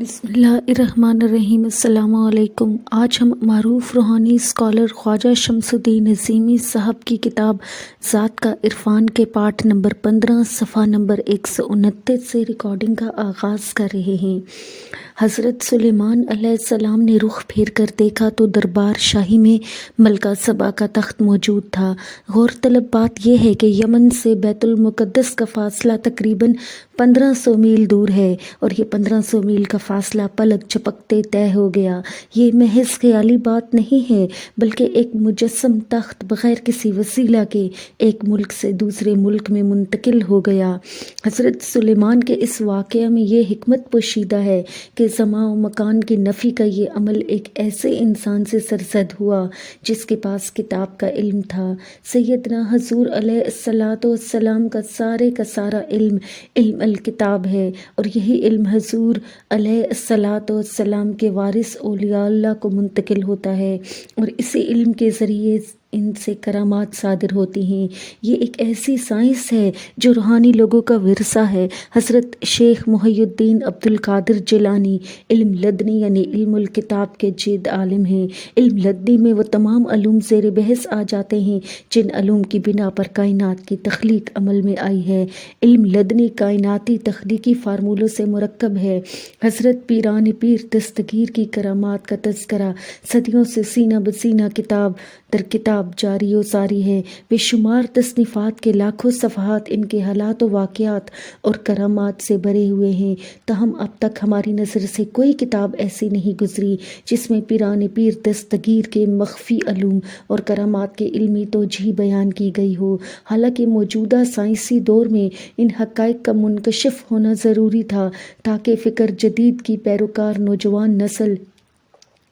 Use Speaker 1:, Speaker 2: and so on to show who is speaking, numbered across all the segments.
Speaker 1: بسم اللہ الرحمن الرحیم۔ السلام علیکم۔ آج ہم معروف روحانی اسکالر خواجہ شمس الدین نظیمی صاحب کی کتاب ذات کا عرفان کے پارٹ نمبر 15 صفحہ نمبر 129 سے ریکارڈنگ کا آغاز کر رہے ہیں۔ حضرت سلیمان علیہ السلام نے رخ پھیر کر دیکھا تو دربار شاہی میں ملکہ سبا کا تخت موجود تھا۔ غور طلب بات یہ ہے کہ یمن سے بیت المقدس کا فاصلہ تقریباً 1500 میل دور ہے، اور یہ 1500 میل کا فاصلہ پلک جھپکتے طے ہو گیا۔ یہ محض خیالی بات نہیں ہے، بلکہ ایک مجسم تخت بغیر کسی وسیلہ کے ایک ملک سے دوسرے ملک میں منتقل ہو گیا۔ حضرت سلیمان کے اس واقعہ میں یہ حکمت پوشیدہ ہے کہ زمان و مکان کی نفی کا یہ عمل ایک ایسے انسان سے سرزد ہوا جس کے پاس کتاب کا علم تھا۔ سیدنا حضور علیہ السلام کا سارا علم الکتاب ہے، اور یہی علم حضور علیہ السلام کے وارث اولیاء اللہ کو منتقل ہوتا ہے، اور اسی علم کے ذریعے ان سے کرامات صادر ہوتی ہیں۔ یہ ایک ایسی سائنس ہے جو روحانی لوگوں کا ورثہ ہے۔ حضرت شیخ محی الدین عبد القادر جیلانی علم لدنی یعنی علم الکتاب کے جید عالم ہیں۔ علم لدنی میں وہ تمام علوم زیر بحث آ جاتے ہیں جن علوم کی بنا پر کائنات کی تخلیق عمل میں آئی ہے۔ علم لدنی کائناتی تخلیقی فارمولوں سے مرکب ہے۔ حضرت پیران پیر دستگیر کی کرامات کا تذکرہ صدیوں سے سینہ بسینہ کتاب در کتاب جاری و ساری ہے۔ بے شمار تصنیفات کے لاکھوں صفحات ان کے حالات و واقعات اور کرامات سے بھرے ہوئے ہیں، تاہم اب تک ہماری نظر سے کوئی کتاب ایسی نہیں گزری جس میں پیران پیر دستگیر کے مخفی علوم اور کرامات کے علمی توجیہ بیان کی گئی ہو۔ حالانکہ موجودہ سائنسی دور میں ان حقائق کا منکشف ہونا ضروری تھا تاکہ فکر جدید کی پیروکار نوجوان نسل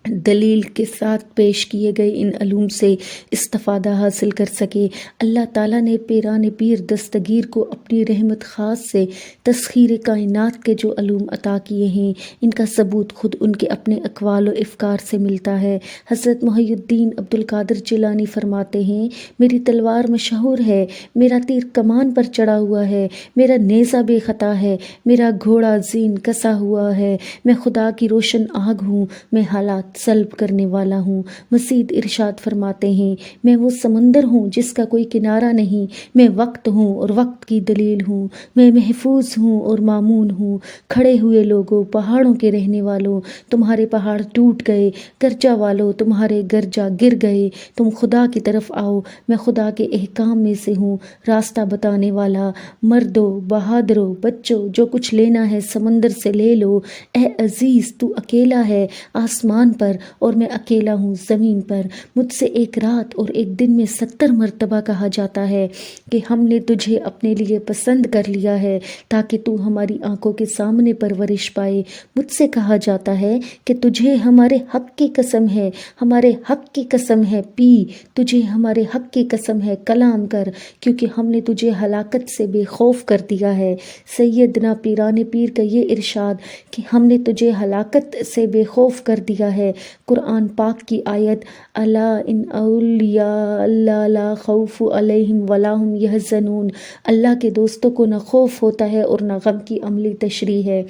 Speaker 1: دلیل کے ساتھ پیش کیے گئے ان علوم سے استفادہ حاصل کر سکے۔ اللہ تعالیٰ نے پیران پیر دستگیر کو اپنی رحمت خاص سے تسخیر کائنات کے جو علوم عطا کیے ہیں، ان کا ثبوت خود ان کے اپنے اقوال و افکار سے ملتا ہے۔ حضرت محی الدین عبد القادر جیلانی فرماتے ہیں، میری تلوار مشہور ہے، میرا تیر کمان پر چڑھا ہوا ہے، میرا نیزہ بے خطا ہے، میرا گھوڑا زین کسا ہوا ہے، میں خدا کی روشن آگ ہوں، میں حالات سلب کرنے والا ہوں۔ مزید ارشاد فرماتے ہیں، میں وہ سمندر ہوں جس کا کوئی کنارہ نہیں، میں وقت ہوں اور وقت کی دلیل ہوں، میں محفوظ ہوں اور مامون ہوں۔ کھڑے ہوئے لوگوں، پہاڑوں کے رہنے والوں، تمہارے پہاڑ ٹوٹ گئے، گرجا والوں تمہارے گرجا گر گئے، تم خدا کی طرف آؤ، میں خدا کے احکام میں سے ہوں، راستہ بتانے والا۔ مردوں، بہادروں، بچوں، جو کچھ لینا ہے سمندر سے لے لو، اے عزیز تو اکیلا ہے آسمان پر اور میں اکیلا ہوں زمین پر۔ مجھ سے ایک رات اور ایک دن میں 70 مرتبہ کہا جاتا ہے کہ ہم نے تجھے اپنے لیے پسند کر لیا ہے تاکہ تو ہماری آنکھوں کے سامنے پرورش پائے۔ مجھ سے کہا جاتا ہے کہ تجھے ہمارے حق کی قسم ہے، ہمارے حق کی قسم ہے پی، تجھے ہمارے حق کی قسم ہے کلام کر، کیونکہ ہم نے تجھے ہلاکت سے بے خوف کر دیا ہے۔ سیدنا پیران پیر کا یہ ارشاد کہ ہم نے تجھے ہلاکت سے بے خوف کر دیا ہے، قرآن پاک کی آیت الا ان اولیاء اللہ لا خوف علیہم ولا ہم یحزنون، اللہ کے دوستوں کو نہ خوف ہوتا ہے اور نہ غم کی عملی تشریح ہے۔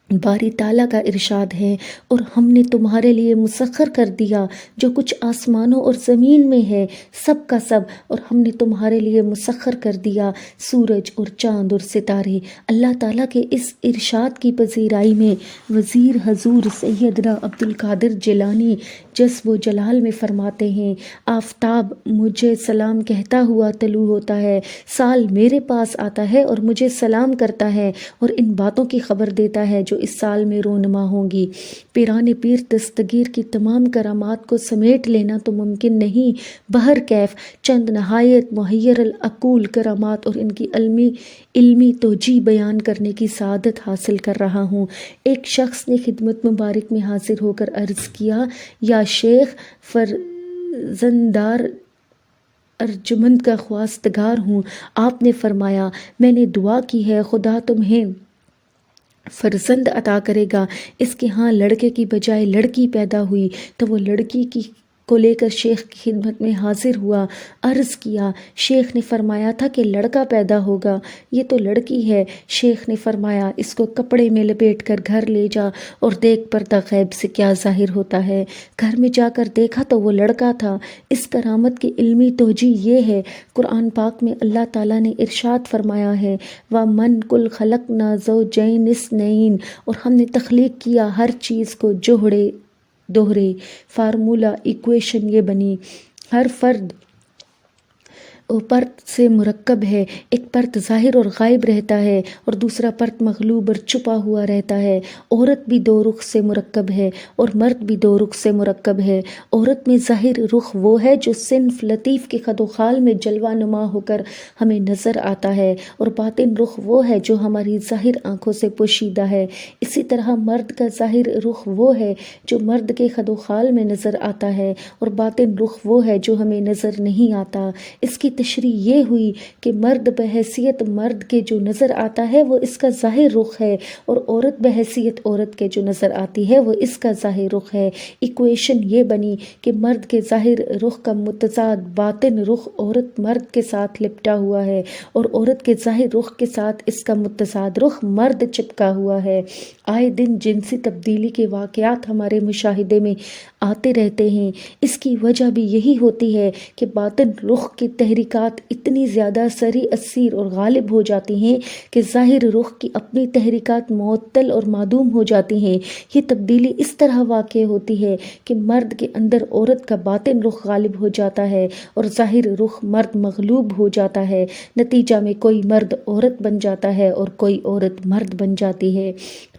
Speaker 1: باری تعالیٰ کا ارشاد ہے، اور ہم نے تمہارے لیے مسخر کر دیا جو کچھ آسمانوں اور زمین میں ہے، سب کا سب، اور ہم نے تمہارے لیے مسخر کر دیا سورج اور چاند اور ستارے۔ اللہ تعالیٰ کے اس ارشاد کی پذیرائی میں وزیر حضور سیدنا عبد القادر جیلانی جذب و جلال میں فرماتے ہیں، آفتاب مجھے سلام کہتا ہوا طلوع ہوتا ہے، سال میرے پاس آتا ہے اور مجھے سلام کرتا ہے اور ان باتوں کی خبر دیتا ہے جو اس سال میں رونما ہوں گی۔ پیران پیر دستگیر کی تمام کرامات کو سمیٹ لینا تو ممکن نہیں، بہر کیف چند نہایت محیر العقول کرامات اور ان کی علمی توجیہ بیان کرنے کی سعادت حاصل کر رہا ہوں۔ ایک شخص نے خدمت مبارک میں حاضر ہو کر عرض کیا، یا شیخ، فرزنددار ارجمند کا خواستگار ہوں۔ آپ نے فرمایا، میں نے دعا کی ہے خدا تمہیں فرزند عطا کرے گا۔ اس کے ہاں لڑکے کی بجائے لڑکی پیدا ہوئی تو وہ لڑکی کی کو لے کر شیخ کی خدمت میں حاضر ہوا۔ عرض کیا، شیخ نے فرمایا تھا کہ لڑکا پیدا ہوگا، یہ تو لڑکی ہے۔ شیخ نے فرمایا، اس کو کپڑے میں لپیٹ کر گھر لے جا اور دیکھ پردہ غیب سے کیا ظاہر ہوتا ہے۔ گھر میں جا کر دیکھا تو وہ لڑکا تھا۔ اس کرامت کی علمی توجیہ یہ ہے، قرآن پاک میں اللہ تعالیٰ نے ارشاد فرمایا ہے، وَمَن کُل خَلَقْنَا زَوْجَيْنِ اثْنَيْنِ، اور ہم نے تخلیق کیا ہر چیز کو جوڑے دوہرے۔ فارمولہ ایکویشن یہ بنی، ہر فرد پرت سے مرکب ہے، ایک پرت ظاہر اور غائب رہتا ہے اور دوسرا پرت مغلوب اور چھپا ہوا رہتا ہے۔ عورت بھی دو رخ سے مرکب ہے اور مرد بھی دو رخ سے مرکب ہے۔ عورت میں ظاہر رخ وہ ہے جو صنف لطیف کے خد و خال میں جلوہ نما ہو کر ہمیں نظر آتا ہے، اور باطن رخ وہ ہے جو ہماری ظاہر آنکھوں سے پوشیدہ ہے۔ اسی طرح مرد کا ظاہر رخ وہ ہے جو مرد کے خد و خال میں نظر آتا ہے، اور باطن رخ وہ ہے جو ہمیں نظر نہیں آتا۔ اس کی تشریح یہ ہوئی کہ مرد بحیثیت مرد کے جو نظر آتا ہے وہ اس کا ظاہر رخ ہے، اور عورت بحیثیت عورت کے جو نظر آتی ہے وہ اس کا ظاہر رخ ہے۔ ایکویشن یہ بنی کہ مرد کے ظاہر رخ کا متضاد باطن رخ عورت مرد کے ساتھ لپٹا ہوا ہے، اور عورت کے ظاہر رخ کے ساتھ اس کا متضاد رخ مرد چپکا ہوا ہے۔ آئے دن جنسی تبدیلی کے واقعات ہمارے مشاہدے میں آتے رہتے ہیں۔ اس کی وجہ بھی یہی ہوتی ہے کہ باطن رخ کی تحریکات اتنی زیادہ سریع اثیر اور غالب ہو جاتی ہیں کہ ظاہر رخ کی اپنی تحریکات معطل اور معدوم ہو جاتی ہیں۔ یہ تبدیلی اس طرح واقع ہوتی ہے کہ مرد کے اندر عورت کا باطن رخ غالب ہو جاتا ہے اور ظاہر رخ مرد مغلوب ہو جاتا ہے۔ نتیجہ میں کوئی مرد عورت بن جاتا ہے اور کوئی عورت مرد بن جاتی ہے۔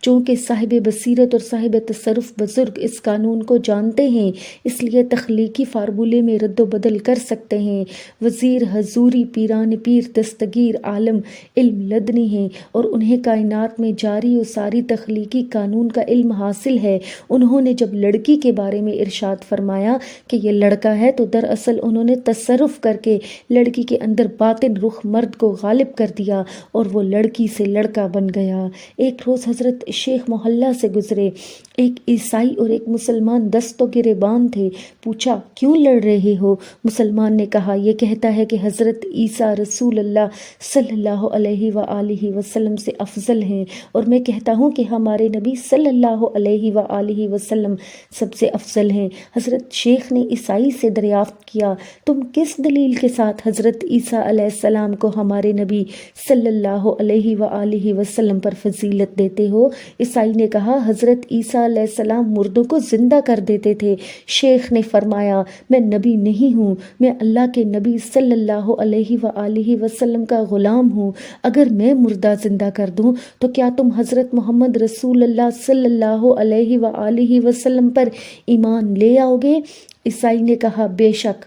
Speaker 1: چونکہ صاحب بصیرت اور صاحب تصرف بزرگ اس قانون کو جانتے ہیں، اس لیے تخلیقی فارمولے میں رد و بدل کر سکتے ہیں۔ وزیر حضوری پیران پیر دستگیر عالم علم لدنی ہیں اور انہیں کائنات میں جاری و ساری تخلیقی قانون کا علم حاصل ہے۔ انہوں نے جب لڑکی کے بارے میں ارشاد فرمایا کہ یہ لڑکا ہے تو دراصل انہوں نے تصرف کر کے لڑکی کے اندر باطن رخ مرد کو غالب کر دیا اور وہ لڑکی سے لڑکا بن گیا۔ ایک روز حضرت شیخ محلہ سے گزرے، ایک عیسائی اور ایک مسلمان دست و گریبان تھے۔ پوچھا، کیوں لڑ رہے ہو؟ مسلمان نے کہا، یہ کہتا ہے کہ حضرت عیسیٰ رسول اللہ صلی اللہ علیہ وآلہ وسلم سے افضل ہیں، اور میں کہتا ہوں کہ ہمارے نبی صلی اللہ علیہ وآلہ وسلم سب سے افضل ہیں۔ حضرت شیخ نے عیسائی سے دریافت کیا، تم کس دلیل کے ساتھ حضرت عیسیٰ علیہ السلام کو ہمارے نبی صلی اللہ علیہ وآلہ وسلم پر فضیلت دیتے ہو؟ عیسائی نے کہا، حضرت عیسیٰ علیہ السلام مردوں کو زندہ کر دیتے تھے۔ شیخ نے فرمایا، میں نبی نہیں ہوں، میں اللہ کے نبی صلی اللہ علیہ وآلہ وسلم کا غلام ہوں۔ اگر میں مردہ زندہ کر دوں تو کیا تم حضرت محمد رسول اللہ صلی اللہ علیہ وآلہ وسلم پر ایمان لے آؤ گے؟ عیسائی نے کہا، بے شک۔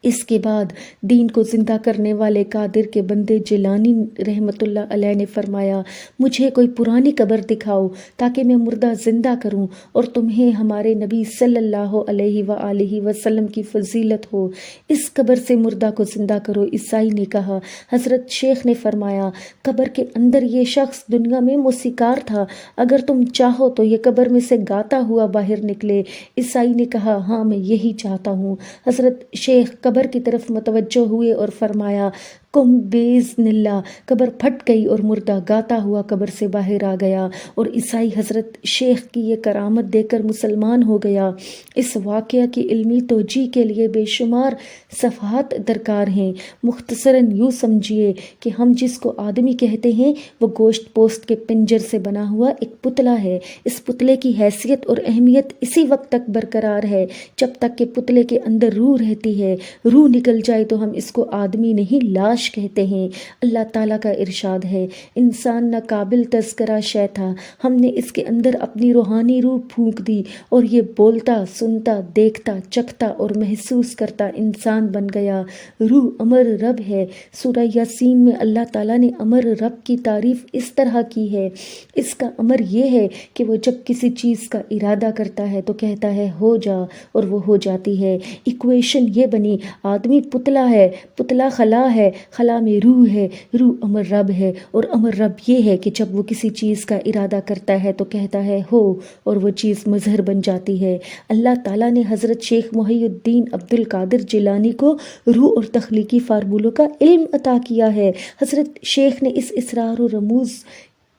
Speaker 1: اس کے بعد دین کو زندہ کرنے والے قادر کے بندے جیلانی رحمۃ اللہ علیہ نے فرمایا، مجھے کوئی پرانی قبر دکھاؤ تاکہ میں مردہ زندہ کروں اور تمہیں ہمارے نبی صلی اللہ علیہ وآلہ وسلم کی فضیلت ہو۔ اس قبر سے مردہ کو زندہ کرو۔ عیسائی نے کہا، حضرت شیخ نے فرمایا، قبر کے اندر یہ شخص دنیا میں موسیقار تھا، اگر تم چاہو تو یہ قبر میں سے گاتا ہوا باہر نکلے۔ عیسائی نے کہا، ہاں میں یہی چاہتا ہوں۔ حضرت شیخ قبر کی طرف متوجہ ہوئے اور فرمایا، کم باذن اللہ۔ قبر پھٹ گئی اور مردہ گاتا ہوا قبر سے باہر آ گیا، اور عیسائی حضرت شیخ کی یہ کرامت دیکھ کر مسلمان ہو گیا۔ اس واقعہ کی علمی توجیہ کے لیے بے شمار صفحات درکار ہیں۔ مختصراً یوں سمجھیے کہ ہم جس کو آدمی کہتے ہیں وہ گوشت پوست کے پنجر سے بنا ہوا ایک پتلا ہے۔ اس پتلے کی حیثیت اور اہمیت اسی وقت تک برقرار ہے جب تک کہ پتلے کے اندر روح رہتی ہے۔ روح نکل جائے تو ہم اس کو آدمی نہیں لاش کہتے ہیں۔ اللہ تعالیٰ کا ارشاد ہے، انسان نہ قابل تذکرہ شے تھا، ہم نے اس کے اندر اپنی روحانی روح پھونک دی اور یہ بولتا، سنتا، دیکھتا، چکھتا اور محسوس کرتا انسان بن گیا۔ روح امر رب ہے۔ سورہ یاسین میں اللہ تعالیٰ نے امر رب کی تعریف اس طرح کی ہے، اس کا امر یہ ہے کہ وہ جب کسی چیز کا ارادہ کرتا ہے تو کہتا ہے ہو جا، اور وہ ہو جاتی ہے۔ ایکویشن یہ بنی، آدمی پتلا ہے، پتلا خلا ہے، خلا میں روح ہے، روح امر رب ہے، اور امر رب یہ ہے کہ جب وہ کسی چیز کا ارادہ کرتا ہے تو کہتا ہے ہو، اور وہ چیز مظہر بن جاتی ہے۔ اللہ تعالیٰ نے حضرت شیخ محی الدین عبد القادر جیلانی کو روح اور تخلیقی فارمولوں کا علم عطا کیا ہے۔ حضرت شیخ نے اس اسرار و رموز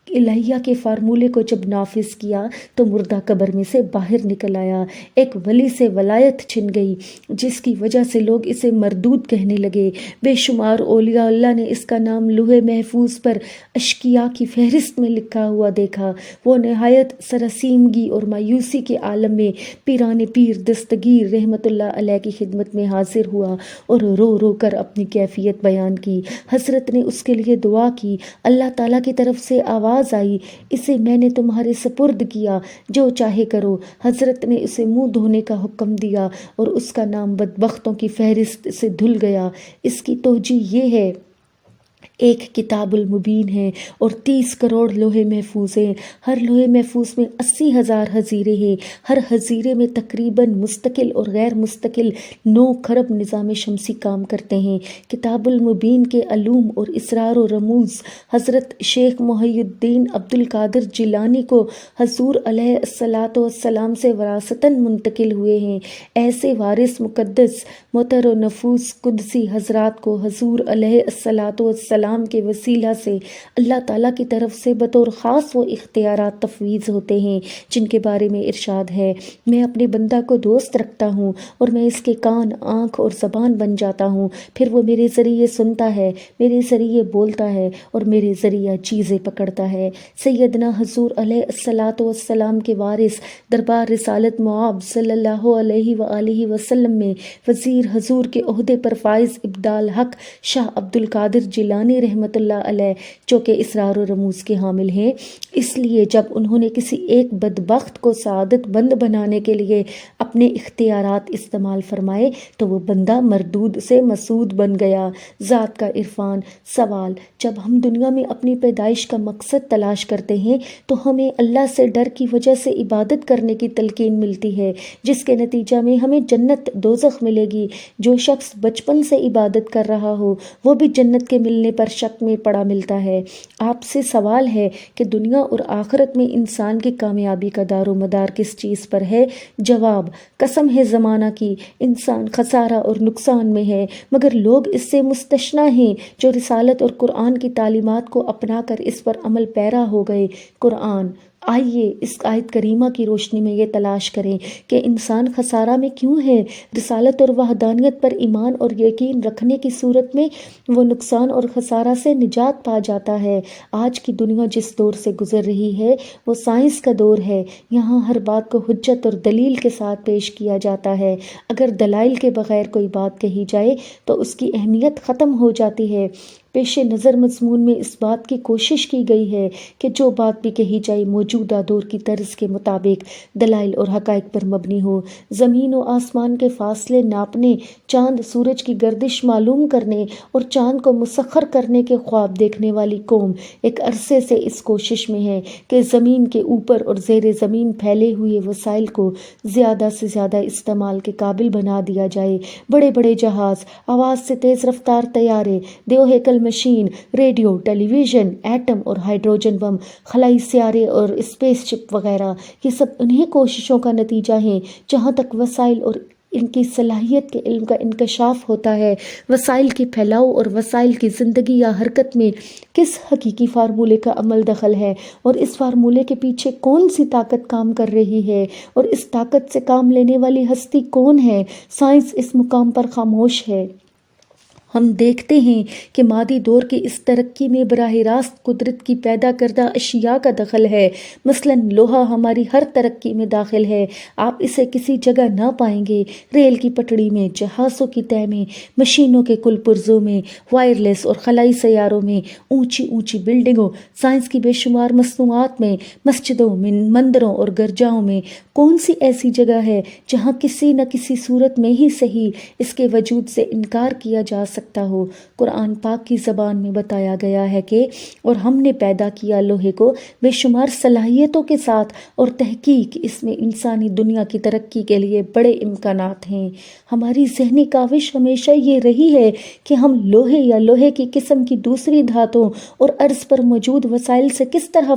Speaker 1: الہیہ کے فارمولے کو جب نافذ کیا تو مردہ قبر میں سے باہر نکل آیا، ایک ولی سے ولایت چھن گئی جس کی وجہ سے لوگ اسے مردود کہنے لگے۔ بے شمار اولیاء اللہ نے اس کا نام لوح محفوظ پر اشقیاء کی فہرست میں لکھا ہوا دیکھا۔ وہ نہایت سراسیمگی اور مایوسی کے عالم میں پیران پیر دستگیر رحمت اللہ علیہ کی خدمت میں حاضر ہوا اور رو رو کر اپنی کیفیت بیان کی۔ حضرت نے اس کے لیے دعا کی۔ اللہ تعالیٰ کی طرف سے آواز آئی، اسے میں نے تمہارے سپرد کیا، جو چاہے کرو۔ حضرت نے اسے منہ دھونے کا حکم دیا اور اس کا نام بدبختوں کی فہرست سے دھل گیا۔ اس کی توجہ یہ ہے، ایک کتاب المبین ہے اور 30 کروڑ لوح محفوظ ہیں۔ ہر لوح محفوظ میں 80,000 حزیرے ہیں۔ ہر حزیرے میں تقریباً مستقل اور غیر مستقل 9 خرب نظام شمسی کام کرتے ہیں۔ کتاب المبین کے علوم اور اسرار و رموز حضرت شیخ محی الدین عبد القادر جیلانی کو حضور علیہ الصلاۃ والسلام سے وراثتاً منتقل ہوئے ہیں۔ ایسے وارث مقدس مطہر و نفوس قدسی حضرات کو حضور علیہ الصلاۃ والسلام کے وسیلہ سے اللہ تعالیٰ کی طرف سے بطور خاص وہ اختیارات تفویض ہوتے ہیں جن کے بارے میں ارشاد ہے، میں اپنے بندہ کو دوست رکھتا ہوں اور میں اس کے کان، آنکھ اور زبان بن جاتا ہوں، پھر وہ میرے ذریعے سنتا ہے، میرے ذریعے بولتا ہے اور میرے ذریعہ چیزیں پکڑتا ہے۔ سیدنا حضور علیہ الصلاۃ والسلام کے وارث دربار رسالت معاب صلی اللہ علیہ وآلہ وسلم میں وزیر حضور کے عہدے پر فائز ابدال حق شاہ عبد القادر جیلانی رحمت اللہ علیہ جو کہ اسرار و رموز کے حامل ہیں، اس لیے جب انہوں نے کسی ایک بدبخت کو سعادت بند بنانے کے لیے اپنے اختیارات استعمال فرمائے تو وہ بندہ مردود سے مسعود بن گیا۔ ذات کا عرفان۔ سوال، جب ہم دنیا میں اپنی پیدائش کا مقصد تلاش کرتے ہیں تو ہمیں اللہ سے ڈر کی وجہ سے عبادت کرنے کی تلقین ملتی ہے جس کے نتیجہ میں ہمیں جنت دوزخ ملے گی۔ جو شخص بچپن سے عبادت کر رہا ہو وہ بھی جنت کے ملنے پر شک میں پڑا ملتا ہے۔ آپ سے سوال ہے کہ دنیا اور آخرت میں انسان کی کامیابی کا دار و مدار کس چیز پر ہے؟ جواب، قسم ہے زمانہ کی، انسان خسارہ اور نقصان میں ہے، مگر لوگ اس سے مستثنیٰ ہیں جو رسالت اور قرآن کی تعلیمات کو اپنا کر اس پر عمل پیرا ہو گئے۔ قرآن۔ آئیے اس آیت کریمہ کی روشنی میں یہ تلاش کریں کہ انسان خسارہ میں کیوں ہے۔ رسالت اور وحدانیت پر ایمان اور یقین رکھنے کی صورت میں وہ نقصان اور خسارہ سے نجات پا جاتا ہے۔ آج کی دنیا جس دور سے گزر رہی ہے وہ سائنس کا دور ہے۔ یہاں ہر بات کو حجت اور دلیل کے ساتھ پیش کیا جاتا ہے۔ اگر دلائل کے بغیر کوئی بات کہی جائے تو اس کی اہمیت ختم ہو جاتی ہے۔ پیش نظر مضمون میں اس بات کی کوشش کی گئی ہے کہ جو بات بھی کہی جائے موجودہ دور کی طرز کے مطابق دلائل اور حقائق پر مبنی ہو۔ زمین و آسمان کے فاصلے ناپنے، چاند سورج کی گردش معلوم کرنے اور چاند کو مسخر کرنے کے خواب دیکھنے والی قوم ایک عرصے سے اس کوشش میں ہے کہ زمین کے اوپر اور زیر زمین پھیلے ہوئے وسائل کو زیادہ سے زیادہ استعمال کے قابل بنا دیا جائے۔ بڑے بڑے جہاز، آواز سے تیز رفتار طیارے، دیو ہیکل مشین، ریڈیو، ٹیلی ویژن، ایٹم اور ہائیڈروجن بم، خلائی سیارے اور اسپیس شپ وغیرہ، یہ سب انہی کوششوں کا نتیجہ ہیں۔ جہاں تک وسائل اور ان کی صلاحیت کے علم کا انکشاف ہوتا ہے، وسائل کے پھیلاؤ اور وسائل کی زندگی یا حرکت میں کس حقیقی فارمولے کا عمل دخل ہے اور اس فارمولے کے پیچھے کون سی طاقت کام کر رہی ہے اور اس طاقت سے کام لینے والی ہستی کون ہے، سائنس اس مقام پر خاموش ہے۔ ہم دیکھتے ہیں کہ مادی دور کی اس ترقی میں براہ راست قدرت کی پیدا کردہ اشیاء کا دخل ہے۔ مثلاً لوہا ہماری ہر ترقی میں داخل ہے۔ آپ اسے کسی جگہ نہ پائیں گے۔ ریل کی پٹڑی میں، جہازوں کی تہ میں، مشینوں کے کل پرزوں میں، وائرلیس اور خلائی سیاروں میں، اونچی اونچی بلڈنگوں، سائنس کی بے شمار مصنوعات میں، مسجدوں، مندروں اور گرجاؤں میں۔ کون سی ایسی جگہ ہے جہاں کسی نہ کسی صورت میں ہی صحیح اس کے وجود سے انکار کیا جا سکتا سکتا ہو۔ قرآن پاک کی زبان میں بتایا گیا ہے کہ اور ہم نے پیدا کیا لوہے کو بے شمار صلاحیتوں کے ساتھ، اور تحقیق اس میں انسانی دنیا کی ترقی کے لیے بڑے امکانات ہیں۔ ہماری ذہنی کاوش ہمیشہ یہ رہی ہے کہ ہم لوہے یا لوہے کی قسم کی دوسری دھاتوں اور عرض پر موجود وسائل سے کس طرح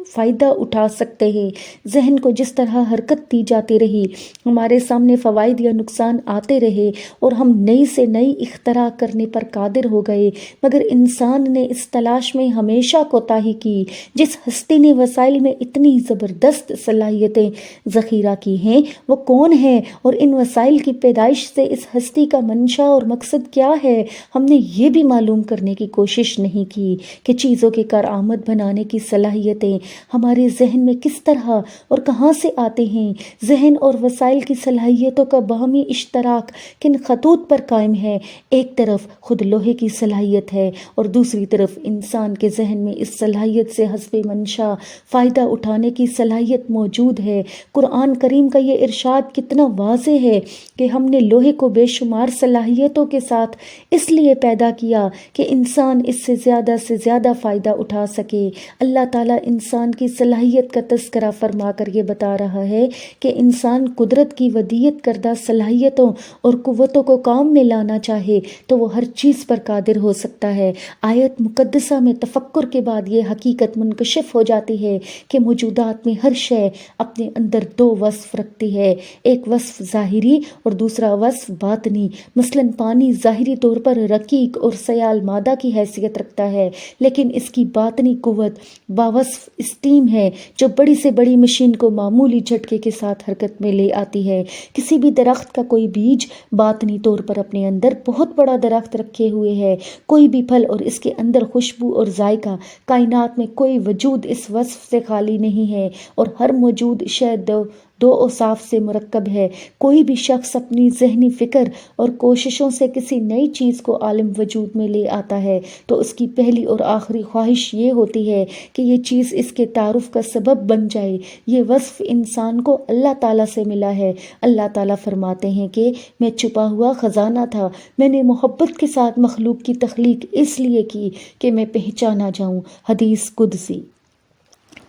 Speaker 1: فائدہ اٹھا سکتے ہیں۔ ذہن کو جس طرح حرکت دی جاتی رہی، ہمارے سامنے فوائد یا نقصان آتے رہے اور ہم نئی سے نئی اختراع کرنے پر قادر ہو گئے، مگر انسان نے اس تلاش میں ہمیشہ کوتاہی کی۔ جس ہستی نے وسائل میں اتنی زبردست صلاحیتیں ذخیرہ کی ہیں وہ کون ہے، اور ان وسائل کی پیدائش سے اس ہستی کا منشا اور مقصد کیا ہے؟ ہم نے یہ بھی معلوم کرنے کی کوشش نہیں کی کہ چیزوں کی کارآمد بنانے کی صلاحیتیں ہمارے ذہن میں کس طرح اور کہاں سے آتے ہیں۔ ذہن اور وسائل کی صلاحیتوں کا باہمی اشتراک کن خطوط پر قائم ہے؟ ایک طرف خود لوہے کی صلاحیت ہے اور دوسری طرف انسان کے ذہن میں اس صلاحیت سے حسب منشا فائدہ اٹھانے کی صلاحیت موجود ہے۔ قرآن کریم کا یہ ارشاد کتنا واضح ہے کہ ہم نے لوہے کو بے شمار صلاحیتوں کے ساتھ اس لیے پیدا کیا کہ انسان اس سے زیادہ فائدہ اٹھا سکے۔ اللہ تعالیٰ انسان کی صلاحیت کا تذکرہ فرما کر یہ بتا رہا ہے کہ انسان قدرت کی ودیعت کردہ صلاحیتوں اور قوتوں کو کام میں لانا چاہے تو وہ ہر چیز پر قادر ہو سکتا ہے۔ آیت مقدسہ میں تفکر کے بعد یہ حقیقت منکشف ہو جاتی ہے کہ موجودات میں ہر شے اپنے اندر دو وصف رکھتی ہے، ایک وصف ظاہری اور دوسرا وصف باطنی۔ مثلاً پانی ظاہری طور پر رقیق اور سیال مادہ کی حیثیت رکھتا ہے، لیکن اس کی باطنی قوت باوصف اسٹیم ہے جو بڑی سے بڑی مشین کو معمولی جھٹکے کے ساتھ حرکت میں لے آتی ہے۔ کسی بھی درخت کا کوئی بیج باطنی طور پر اپنے اندر بہت بڑا درخت رکھے ہوئے ہے، کوئی بھی پھل اور اس کے اندر خوشبو اور ذائقہ۔ کائنات میں کوئی وجود اس وصف سے خالی نہیں ہے، اور ہر موجود شے دو اوصاف سے مرکب ہے۔ کوئی بھی شخص اپنی ذہنی فکر اور کوششوں سے کسی نئی چیز کو عالم وجود میں لے آتا ہے تو اس کی پہلی اور آخری خواہش یہ ہوتی ہے کہ یہ چیز اس کے تعارف کا سبب بن جائے۔ یہ وصف انسان کو اللہ تعالیٰ سے ملا ہے۔ اللہ تعالیٰ فرماتے ہیں کہ میں چھپا ہوا خزانہ تھا، میں نے محبت کے ساتھ مخلوق کی تخلیق اس لیے کی کہ میں پہچانا جاؤں۔ حدیث قدسی۔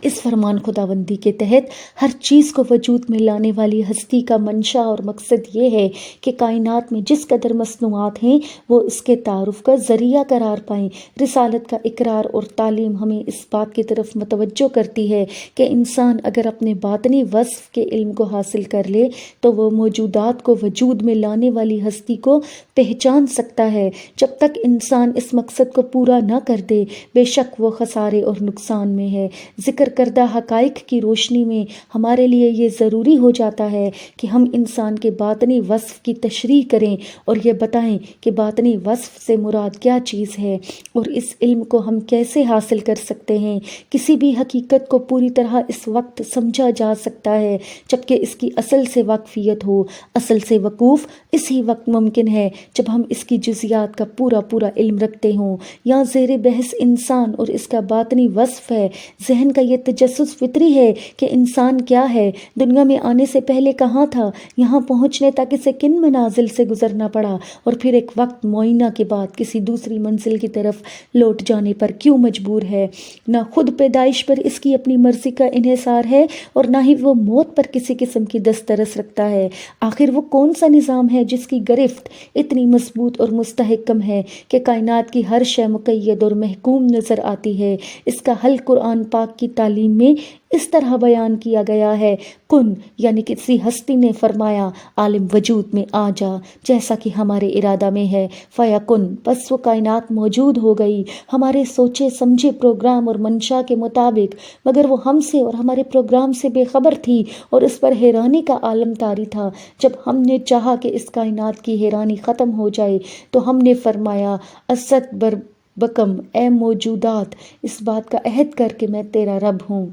Speaker 1: اس فرمان خداوندی کے تحت ہر چیز کو وجود میں لانے والی ہستی کا منشا اور مقصد یہ ہے کہ کائنات میں جس قدر مصنوعات ہیں وہ اس کے تعارف کا ذریعہ قرار پائیں۔ رسالت کا اقرار اور تعلیم ہمیں اس بات کی طرف متوجہ کرتی ہے کہ انسان اگر اپنے باطنی وصف کے علم کو حاصل کر لے تو وہ موجودات کو وجود میں لانے والی ہستی کو پہچان سکتا ہے۔ جب تک انسان اس مقصد کو پورا نہ کر دے بے شک وہ خسارے اور نقصان میں ہے۔ ذکر کردہ حقائق کی روشنی میں ہمارے لیے یہ ضروری ہو جاتا ہے کہ ہم انسان کے باطنی وصف کی تشریح کریں اور یہ بتائیں کہ باطنی وصف سے مراد کیا چیز ہے اور اس علم کو ہم کیسے حاصل کر سکتے ہیں۔ کسی بھی حقیقت کو پوری طرح اس وقت سمجھا جا سکتا ہے جبکہ اس کی اصل سے واقفیت ہو۔ اصل سے وقوف اسی وقت ممکن ہے جب ہم اس کی جزیات کا پورا علم رکھتے ہوں۔ یہاں زیر بحث انسان اور اس کا باطنی وصف ہے۔ ذہن کا یہ تجسس فطری ہے کہ انسان کیا ہے، دنیا میں آنے سے پہلے کہاں تھا، یہاں پہنچنے تک اسے کن منازل سے گزرنا پڑا، اور پھر ایک وقت معینہ کے بعد کسی دوسری منزل کی طرف لوٹ جانے پر کیوں مجبور ہے۔ نہ خود پیدائش پر اس کی اپنی مرضی کا انحصار ہے اور نہ ہی وہ موت پر کسی قسم کی دسترس رکھتا ہے۔ آخر وہ کون سا نظام ہے جس کی گرفت اتنی مضبوط اور مستحکم ہے کہ کائنات کی ہر شے مقید اور محکوم نظر آتی ہے؟ اس کا حل قرآن پاک کی تعلیم میں اس طرح بیان کیا گیا ہے، کن یعنی کسی ہستی نے فرمایا عالم وجود میں آ جا، جیسا کہ ہمارے ارادہ میں ہے، فیکن، بس وہ کائنات موجود ہو گئی ہمارے سوچے سمجھے پروگرام اور منشا کے مطابق، مگر وہ ہم سے اور ہمارے پروگرام سے بے خبر تھی اور اس پر حیرانی کا عالم طاری تھا۔ جب ہم نے چاہا کہ اس کائنات کی حیرانی ختم ہو جائے تو ہم نے فرمایا استکبر بکم، اے موجودات، اس بات کا عہد کر کہ میں تیرا رب ہوں۔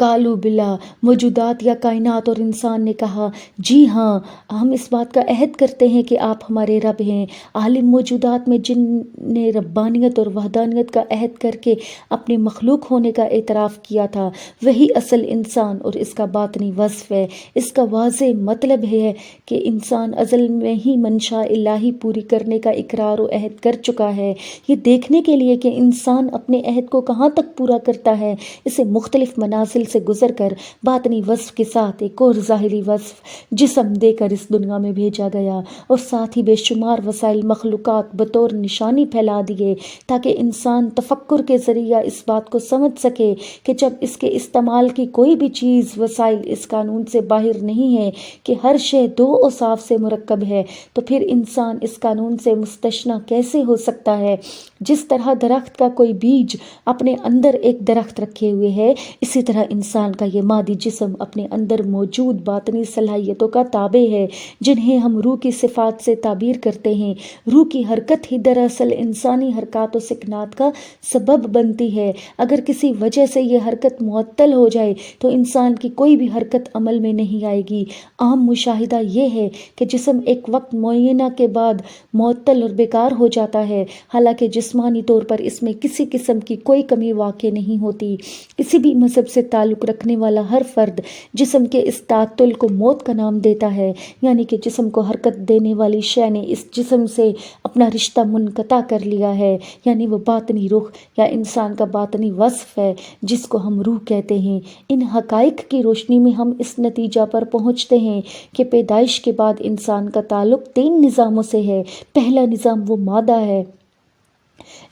Speaker 1: قالوا بلا، موجودات یا کائنات اور انسان نے کہا جی ہاں، ہم اس بات کا عہد کرتے ہیں کہ آپ ہمارے رب ہیں۔ عالم موجودات میں جن نے ربانیت اور وحدانیت کا عہد کر کے اپنے مخلوق ہونے کا اعتراف کیا تھا، وہی اصل انسان اور اس کا باطنی وصف ہے۔ اس کا واضح مطلب ہے کہ انسان ازل میں ہی منشا الہی پوری کرنے کا اقرار و عہد کر چکا ہے۔ یہ دیکھنے کے لیے کہ انسان اپنے عہد کو کہاں تک پورا کرتا ہے، اسے مختلف منازل سے گزر کر باطنی وصف کے ساتھ ایک اور ظاہری وصف جسم دے کر اس دنیا میں بھیجا گیا، اور ساتھ ہی بے شمار وسائل مخلوقات بطور نشانی پھیلا دیے تاکہ انسان تفکر کے ذریعہ اس بات کو سمجھ سکے کہ جب اس کے استعمال کی کوئی بھی چیز وسائل اس قانون سے باہر نہیں ہے کہ ہر شے دو اوصاف سے مرکب ہے، تو پھر انسان اس قانون سے مستثنی کیسے ہو سکتا ہے؟ جس طرح درخت کا کوئی بیج اپنے اندر ایک درخت رکھے ہوئے ہے، اسی طرح انسان کا یہ مادی جسم اپنے اندر موجود باطنی صلاحیتوں کا تابع ہے، جنہیں ہم روح کی صفات سے تعبیر کرتے ہیں۔ روح کی حرکت ہی دراصل انسانی حرکات و سکنات کا سبب بنتی ہے۔ اگر کسی وجہ سے یہ حرکت معطل ہو جائے تو انسان کی کوئی بھی حرکت عمل میں نہیں آئے گی۔ عام مشاہدہ یہ ہے کہ جسم ایک وقت معینہ کے بعد معطل اور بیکار ہو جاتا ہے، حالانکہ جسمانی طور پر اس میں کسی قسم کی کوئی کمی واقع نہیں ہوتی۔ کسی بھی مذہب سے تعلق رکھنے والا ہر فرد جسم کے اس تعطل کو موت کا نام دیتا ہے، یعنی کہ جسم کو حرکت دینے والی شے نے اس جسم سے اپنا رشتہ منقطع کر لیا ہے، یعنی وہ باطنی رخ یا انسان کا باطنی وصف ہے جس کو ہم روح کہتے ہیں۔ ان حقائق کی روشنی میں ہم اس نتیجہ پر پہنچتے ہیں کہ پیدائش کے بعد انسان کا تعلق 3 نظاموں سے ہے۔ پہلا نظام وہ مادہ ہے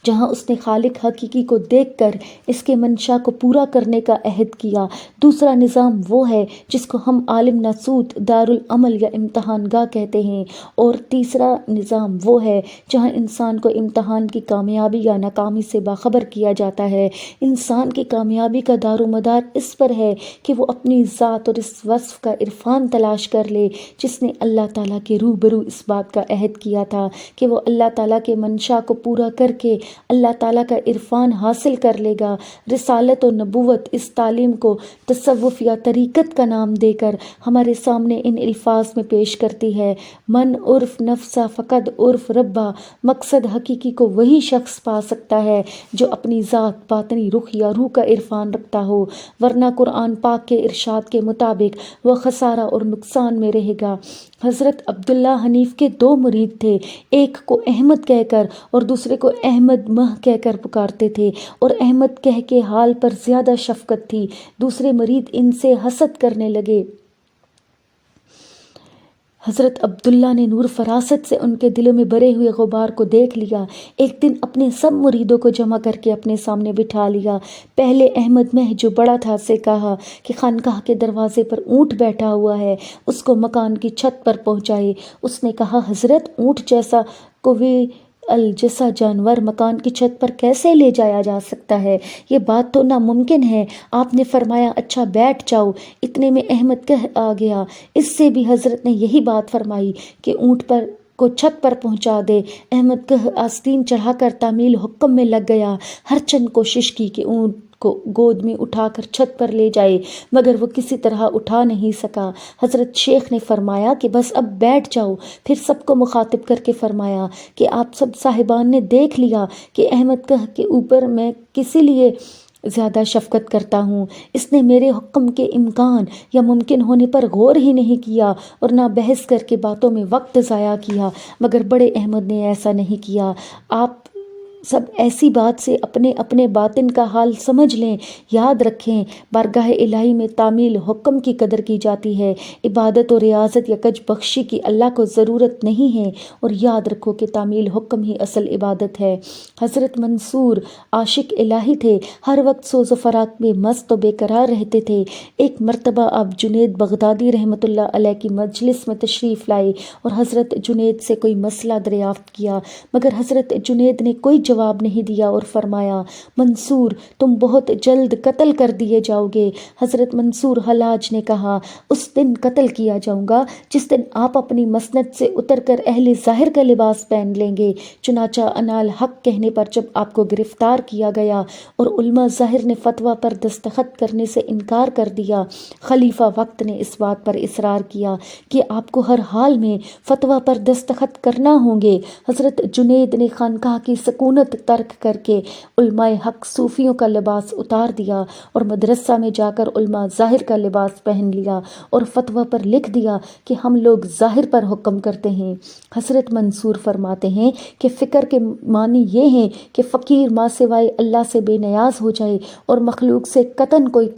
Speaker 1: جہاں اس نے خالق حقیقی کو دیکھ کر اس کے منشا کو پورا کرنے کا عہد کیا۔ دوسرا نظام وہ ہے جس کو ہم عالم ناسوت، دارالعمل یا امتحان گاہ کہتے ہیں، اور تیسرا نظام وہ ہے جہاں انسان کو امتحان کی کامیابی یا ناکامی سے باخبر کیا جاتا ہے۔ انسان کی کامیابی کا دار و مدار اس پر ہے کہ وہ اپنی ذات اور اس وصف کا عرفان تلاش کر لے جس نے اللہ تعالیٰ کے روبرو اس بات کا عہد کیا تھا کہ وہ اللہ تعالیٰ کے منشا کو پورا کر کے اللہ تعالیٰ کا عرفان حاصل کر لے گا۔ رسالت و نبوت اس تعلیم کو تصوف یا طریقت کا نام دے کر ہمارے سامنے ان الفاظ میں پیش کرتی ہے: من عرف نفسہ فقد عرف ربہ۔ مقصد حقیقی کو وہی شخص پا سکتا ہے جو اپنی ذات، باطنی رخ یا روح کا عرفان رکھتا ہو، ورنہ قرآن پاک کے ارشاد کے مطابق وہ خسارہ اور نقصان میں رہے گا۔ حضرت عبداللہ حنیف کے 2 مرید تھے، ایک کو احمد کہہ کر اور دوسرے کو احمد مہ کہہ کر پکارتے تھے، اور احمد کہہ کے حال پر زیادہ شفقت تھی۔ دوسرے مرید ان سے حسد کرنے لگے۔ حضرت عبداللہ نے نور فراست سے ان کے دلوں میں بھرے ہوئے غبار کو دیکھ لیا۔ ایک دن اپنے سب مریدوں کو جمع کر کے اپنے سامنے بٹھا لیا۔ پہلے احمد مہ جو بڑا تھا سے کہا کہ خانقاہ کے دروازے پر اونٹ بیٹھا ہوا ہے، اس کو مکان کی چھت پر پہنچائے۔ اس نے کہا: حضرت، اونٹ جیسا قوی الجثہ جانور مکان کی چھت پر کیسے لے جایا جا سکتا ہے؟ یہ بات تو ناممکن ہے۔ آپ نے فرمایا: اچھا بیٹھ جاؤ۔ اتنے میں احمد کہہ آ گیا۔ اس سے بھی حضرت نے یہی بات فرمائی کہ اونٹ پر کو چھت پر پہنچا دے۔ احمد کہہ آستین چڑھا کر تعمیل حکم میں لگ گیا۔ ہر چند کوشش کی کہ اونٹ کو گود میں اٹھا کر چھت پر لے جائے، مگر وہ کسی طرح اٹھا نہیں سکا۔ حضرت شیخ نے فرمایا کہ بس اب بیٹھ جاؤ۔ پھر سب کو مخاطب کر کے فرمایا کہ آپ سب صاحبان نے دیکھ لیا کہ احمد کہہ کے اوپر میں کسی لیے زیادہ شفقت کرتا ہوں۔ اس نے میرے حکم کے امکان یا ممکن ہونے پر غور ہی نہیں کیا اور نہ بحث کر کے باتوں میں وقت ضائع کیا، مگر بڑے احمد نے ایسا نہیں کیا۔ آپ سب ایسی بات سے اپنے اپنے باطن کا حال سمجھ لیں۔ یاد رکھیں، بارگاہ الہی میں تعمیل حکم کی قدر کی جاتی ہے، عبادت و ریاضت یا کج بخشی کی اللہ کو ضرورت نہیں ہے، اور یاد رکھو کہ تعمیل حکم ہی اصل عبادت ہے۔ حضرت منصور عاشق الہی تھے، ہر وقت سوز و فراق میں مست و بے قرار رہتے تھے۔ ایک مرتبہ آپ جنید بغدادی رحمۃ اللہ علیہ کی مجلس میں تشریف لائے اور حضرت جنید سے کوئی مسئلہ دریافت کیا، مگر حضرت جنید نے کوئی جواب نہیں دیا اور فرمایا منصور تم بہت جلد قتل کر دیے جاؤ گے۔ حضرت منصور حلاج نے کہا اس دن قتل کیا جاؤں گا جس دن آپ اپنی مسند سے اتر کر اہل ظاہر کا لباس پہن لیں گے۔ چنانچہ انا الحق کہنے پر جب آپ کو گرفتار کیا گیا اور علماء ظاہر نے فتویٰ پر دستخط کرنے سے انکار کر دیا، خلیفہ وقت نے اس بات پر اصرار کیا کہ آپ کو ہر حال میں فتویٰ پر دستخط کرنا ہوں گے۔ حضرت جنید نے خانقاہ کی سکونت ترک کر کے علماء حق صوفیوں کا لباس اتار دیا اور مدرسہ میں جا کر علماء ظاہر کا لباس پہن لیا اور فتویٰ پر لکھ دیا کہ ہم لوگ ظاہر پر حکم کرتے ہیں۔ حضرت منصور فرماتے ہیں کہ فکر کے معنی یہ ہیں کہ فقیر ماں سوائے اللہ سے بے نیاز ہو جائے اور مخلوق سے قطعاً کوئی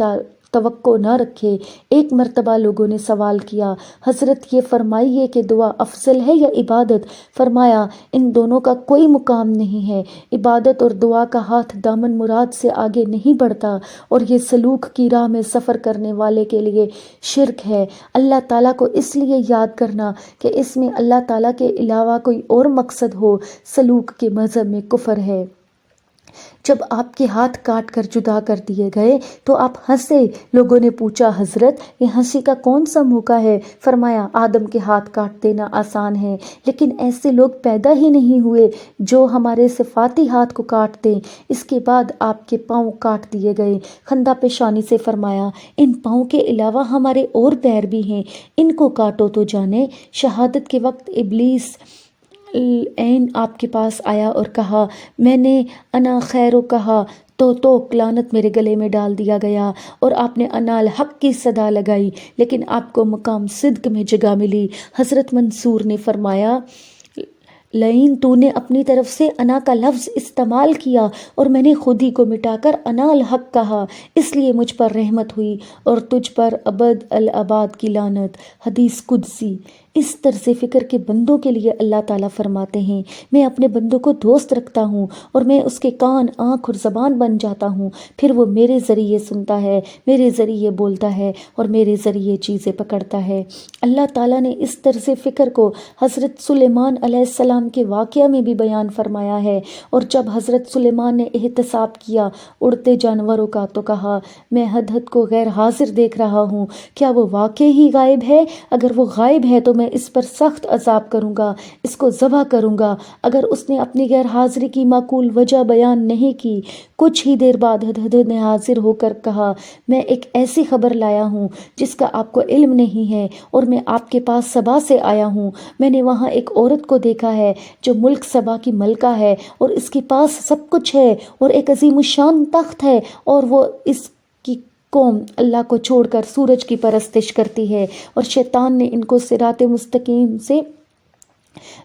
Speaker 1: توقع نہ رکھے۔ ایک مرتبہ لوگوں نے سوال کیا حضرت یہ فرمائیے کہ دعا افضل ہے یا عبادت؟ فرمایا ان دونوں کا کوئی مقام نہیں ہے، عبادت اور دعا کا ہاتھ دامن مراد سے آگے نہیں بڑھتا اور یہ سلوک کی راہ میں سفر کرنے والے کے لیے شرک ہے۔ اللہ تعالیٰ کو اس لیے یاد کرنا کہ اس میں اللہ تعالیٰ کے علاوہ کوئی اور مقصد ہو سلوک کے مذہب میں کفر ہے۔ جب آپ کے ہاتھ کاٹ کر جدا کر دیے گئے تو آپ ہنسے۔ لوگوں نے پوچھا حضرت یہ ہنسی کا کون سا موقع ہے؟ فرمایا آدم کے ہاتھ کاٹ دینا آسان ہے لیکن ایسے لوگ پیدا ہی نہیں ہوئے جو ہمارے صفاتی ہاتھ کو کاٹ دیں۔ اس کے بعد آپ کے پاؤں کاٹ دیے گئے۔ خندہ پیشانی سے فرمایا ان پاؤں کے علاوہ ہمارے اور پیر بھی ہیں، ان کو کاٹو تو جانے۔ شہادت کے وقت ابلیس این آپ کے پاس آیا اور کہا میں نے انا خیرو کہا تو لعنت میرے گلے میں ڈال دیا گیا اور آپ نے انا الحق کی صدا لگائی لیکن آپ کو مقام صدق میں جگہ ملی۔ حضرت منصور نے فرمایا لئن تو نے اپنی طرف سے انا کا لفظ استعمال کیا اور میں نے خود ہی کو مٹا کر انا الحق کہا، اس لیے مجھ پر رحمت ہوئی اور تجھ پر ابد الاباد کی لعنت۔ حدیث قدسی۔ اس طرز فکر کے بندوں کے لیے اللہ تعالیٰ فرماتے ہیں میں اپنے بندوں کو دوست رکھتا ہوں اور میں اس کے کان آنکھ اور زبان بن جاتا ہوں، پھر وہ میرے ذریعے سنتا ہے، میرے ذریعے بولتا ہے اور میرے ذریعے چیزیں پکڑتا ہے۔ اللہ تعالیٰ نے اس طرز فکر کو حضرت سلیمان علیہ السلام کے واقعہ میں بھی بیان فرمایا ہے، اور جب حضرت سلیمان نے احتساب کیا اڑتے جانوروں کا تو کہا میں ہدہد کو غیر حاضر دیکھ رہا ہوں، کیا وہ واقع ہی غائب ہے؟ اگر وہ غائب ہے تو میں اس پر سخت عذاب کروں گا، اس کو ذبح کروں گا۔ اگر اس نے اپنی غیر حاضری کی معقول وجہ بیان نہیں کی۔ کچھ ہی دیر بعد ہدہد نے حاضر ہو کر کہا میں ایک ایسی خبر لایا ہوں جس کا آپ کو علم نہیں ہے اور میں آپ کے پاس سبا سے آیا ہوں۔ میں نے وہاں ایک عورت کو دیکھا ہے جو ملک سبا کی ملکہ ہے اور اس کے پاس سب کچھ ہے اور ایک عظیم الشان تخت ہے، اور وہ اس کی قوم اللہ کو چھوڑ کر سورج کی پرستش کرتی ہے اور شیطان نے ان کو صراط مستقیم سے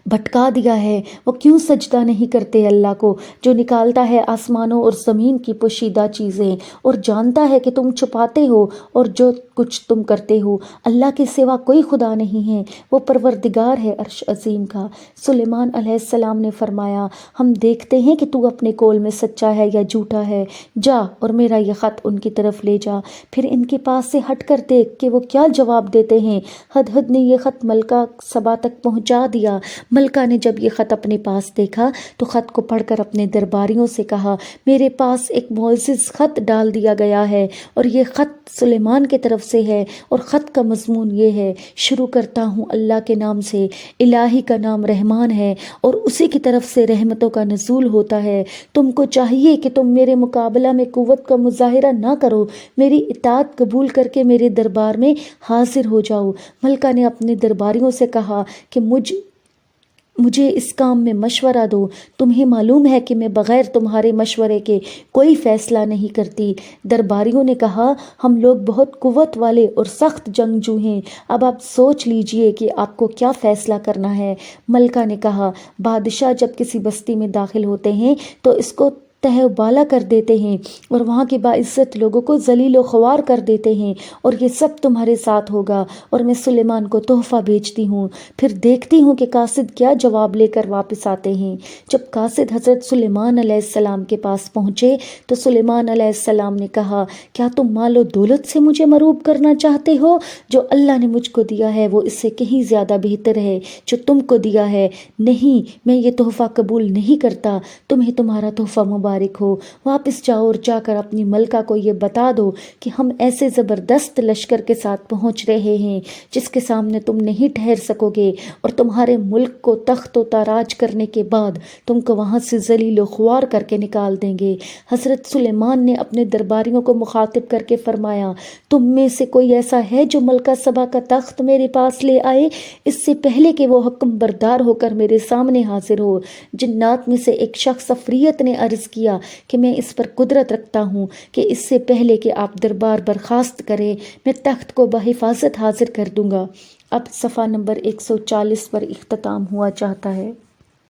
Speaker 1: بھٹکا دیا ہے۔ وہ کیوں سجدہ نہیں کرتے اللہ کو جو نکالتا ہے آسمانوں اور زمین کی پوشیدہ چیزیں اور جانتا ہے کہ تم چھپاتے ہو اور جو کچھ تم کرتے ہو۔ اللہ کے سوا کوئی خدا نہیں ہے، وہ پروردگار ہے عرش عظیم کا۔ سلیمان علیہ السلام نے فرمایا ہم دیکھتے ہیں کہ تو اپنے قول میں سچا ہے یا جھوٹا ہے، جا اور میرا یہ خط ان کی طرف لے جا، پھر ان کے پاس سے ہٹ کر دیکھ کہ وہ کیا جواب دیتے ہیں۔ ہدہد نے یہ خط ملکہ سبا تک پہنچا دیا۔ ملکہ نے جب یہ خط اپنے پاس دیکھا تو خط کو پڑھ کر اپنے درباریوں سے کہا میرے پاس ایک معزز خط ڈال دیا گیا ہے اور یہ خط سلیمان کے طرف سے ہے، اور خط کا مضمون یہ ہے شروع کرتا ہوں اللہ کے نام سے، الہی کا نام رحمان ہے اور اسی کی طرف سے رحمتوں کا نزول ہوتا ہے۔ تم کو چاہیے کہ تم میرے مقابلہ میں قوت کا مظاہرہ نہ کرو، میری اطاعت قبول کر کے میرے دربار میں حاضر ہو جاؤ۔ ملکہ نے اپنے درباریوں سے کہا کہ مجھے اس کام میں مشورہ دو، تمہیں معلوم ہے کہ میں بغیر تمہارے مشورے کے کوئی فیصلہ نہیں کرتی۔ درباریوں نے کہا ہم لوگ بہت قوت والے اور سخت جنگجو ہیں، اب آپ سوچ لیجئے کہ آپ کو کیا فیصلہ کرنا ہے۔ ملکہ نے کہا بادشاہ جب کسی بستی میں داخل ہوتے ہیں تو اس کو تہ و بالا کر دیتے ہیں اور وہاں کے باعزت لوگوں کو ذلیل و خوار کر دیتے ہیں، اور یہ سب تمہارے ساتھ ہوگا، اور میں سلیمان کو تحفہ بھیجتی ہوں، پھر دیکھتی ہوں کہ قاصد کیا جواب لے کر واپس آتے ہیں۔ جب قاصد حضرت سلیمان علیہ السلام کے پاس پہنچے تو سلیمان علیہ السلام نے کہا، کیا تم مال و دولت سے مجھے مروب کرنا چاہتے ہو؟ جو اللہ نے مجھ کو دیا ہے وہ اس سے کہیں زیادہ بہتر ہے جو تم کو دیا ہے۔ نہیں، میں یہ تحفہ قبول نہیں کرتا، تمہیں تمہارا تحفہ مبارک ہو۔ واپس جاؤ اور جا کر اپنی ملکہ کو یہ بتا دو کہ ہم ایسے زبردست لشکر کے ساتھ پہنچ رہے ہیں جس کے سامنے تم نہیں ٹھہر سکو گے، اور تمہارے ملک کو تخت و تاراج کرنے کے بعد تم کو وہاں سے ذلیل و خوار کر کے نکال دیں گے۔ حضرت سلیمان نے اپنے درباریوں کو مخاطب کر کے فرمایا، تم میں سے کوئی ایسا ہے جو ملکہ سبا کا تخت میرے پاس لے آئے اس سے پہلے کہ وہ حکم بردار ہو کر میرے سامنے حاضر ہو؟ جنات میں سے ایک شخص افریت نے عرض کیا کہ میں اس پر قدرت رکھتا ہوں کہ اس سے پہلے کہ آپ دربار برخاست کریں میں تخت کو بحفاظت حاضر کر دوں گا۔ اب صفحہ نمبر 140 پر اختتام ہوا چاہتا ہے۔